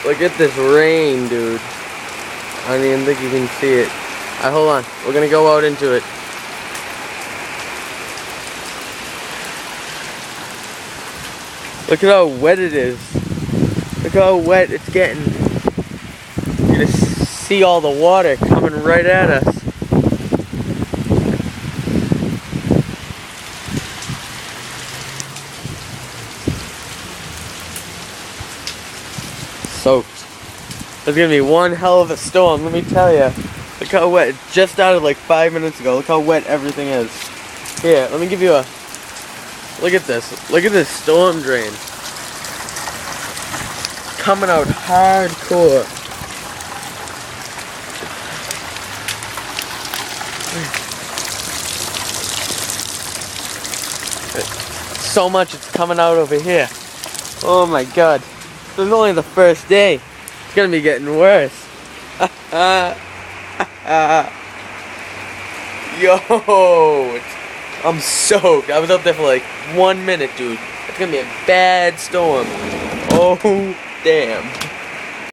Look at this rain, dude. I don't even think you can see it. Alright, hold on. We're gonna go out into it. Look at how wet it is. Look how wet it's getting. You just see all the water coming right at us. Soaked. There's gonna be one hell of a storm, let me tell you. Look how wet. It just started like 5 minutes ago. Look how wet everything is. Here, let me give you a... Look at this. Look at this storm drain. Coming out hardcore. So much it's coming out over here. Oh my god. This is only the first day. It's gonna be getting worse. Yo, I'm soaked. I was out there for like 1 minute, dude. It's gonna be a bad storm. Oh, damn.